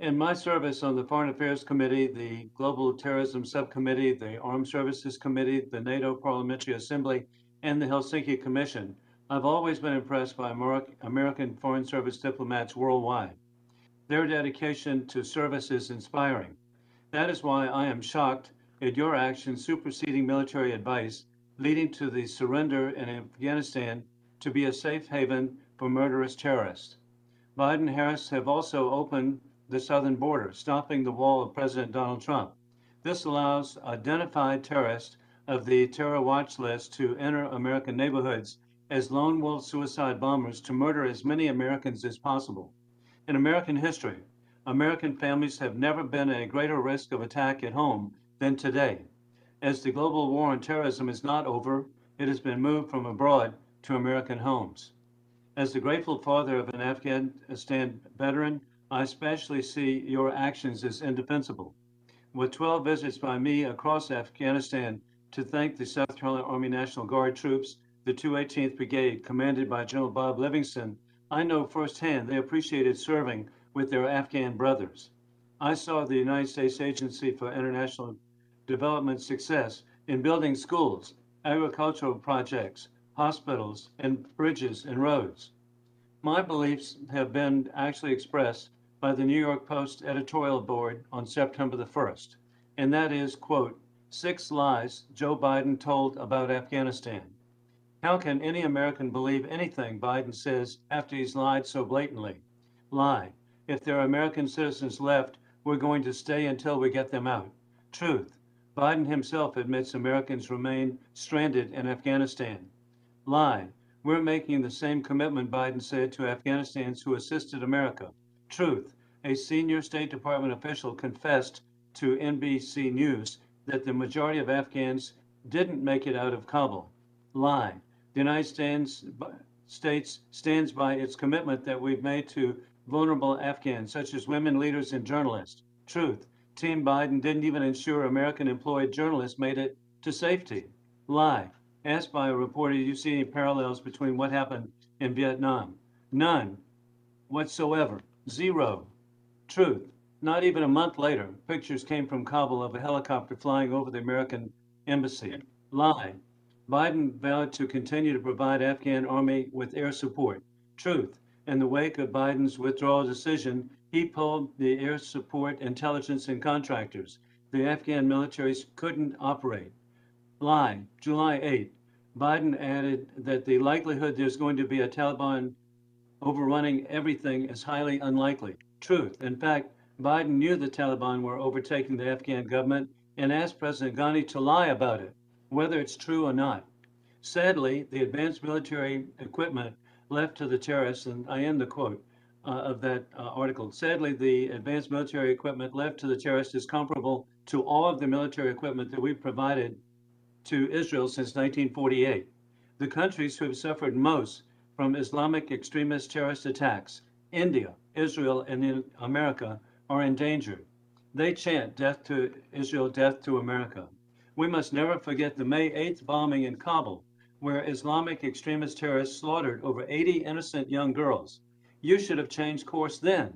In my service on the Foreign Affairs Committee, the Global Terrorism Subcommittee, the Armed Services Committee, the NATO Parliamentary Assembly, and the Helsinki Commission, I've always been impressed by American Foreign Service diplomats worldwide. Their dedication to service is inspiring. That is why I am shocked at your actions superseding military advice, leading to the surrender in Afghanistan to be a safe haven for murderous terrorists. Biden and Harris have also opened the southern border, stopping the wall of President Donald Trump. This allows identified terrorists of the terror watch list to enter American neighborhoods as lone wolf suicide bombers to murder as many Americans as possible. In American history, American families have never been at a greater risk of attack at home than today. As the global war on terrorism is not over, it has been moved from abroad to American homes. As the grateful father of an Afghanistan veteran, I especially see your actions as indefensible. With 12 visits by me across Afghanistan to thank the South Carolina Army National Guard troops, the 218th Brigade, commanded by General Bob Livingston, I know firsthand they appreciated serving with their Afghan brothers. I saw the United States Agency for International Development success in building schools, agricultural projects, hospitals, and bridges and roads. My beliefs have been actually expressed by the New York Post editorial board on September the 1st, and that is, quote, 6 lies Joe Biden told about Afghanistan. How can any American believe anything Biden says after he's lied so blatantly? Lie. If there are American citizens left, we're going to stay until we get them out. Truth. Biden himself admits Americans remain stranded in Afghanistan. Lie. We're making the same commitment Biden said to Afghanistans who assisted America. Truth. A senior State Department official confessed to NBC News that the majority of Afghans didn't make it out of Kabul. Lie. The United States stands by its commitment that we've made to vulnerable Afghans, such as women leaders and journalists. Truth. Team Biden didn't even ensure American employed journalists made it to safety. Lie. Asked by a reporter, do you see any parallels between what happened in Vietnam? None whatsoever. Zero. Truth. Not even a month later, pictures came from Kabul of a helicopter flying over the American embassy. Lie. Biden vowed to continue to provide Afghan army with air support. Truth. In the wake of Biden's withdrawal decision, he pulled the air support, intelligence, and contractors. The Afghan militaries couldn't operate. Lie. July 8. Biden added that the likelihood there's going to be a Taliban overrunning everything is highly unlikely. Truth. In fact, Biden knew the Taliban were overtaking the Afghan government and asked President Ghani to lie about it, whether it's true or not. Sadly, the advanced military equipment left to the terrorists, and I end the quote of that article. Sadly, the advanced military equipment left to the terrorists is comparable to all of the military equipment that we've provided to Israel since 1948. The countries who have suffered most from Islamic extremist terrorist attacks, India, Israel, and America, are endangered. They chant death to Israel, death to America. We must never forget the May 8th bombing in Kabul, where Islamic extremist terrorists slaughtered over 80 innocent young girls. You should have changed course then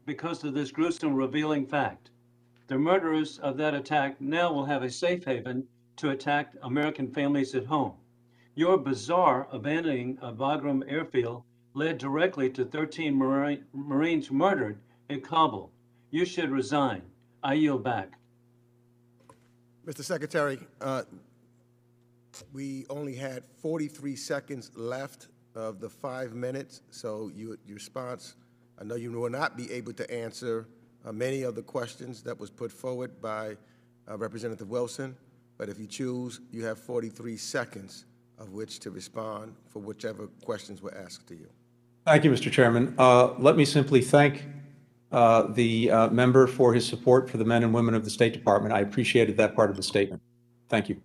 because of this gruesome, revealing fact. The murderers of that attack now will have a safe haven to attack American families at home. Your bizarre abandoning of Bagram airfield led directly to 13 Marines murdered in Kabul. You should resign. I yield back. Mr. Secretary, we only had 43 seconds left of the 5 minutes, so your response, I know you will not be able to answer many of the questions that was put forward by Representative Wilson, but if you choose, you have 43 seconds of which to respond for whichever questions were asked to you. Thank you, Mr. Chairman. Let me simply thank the member for his support for the men and women of the State Department. I appreciated that part of the statement. Thank you.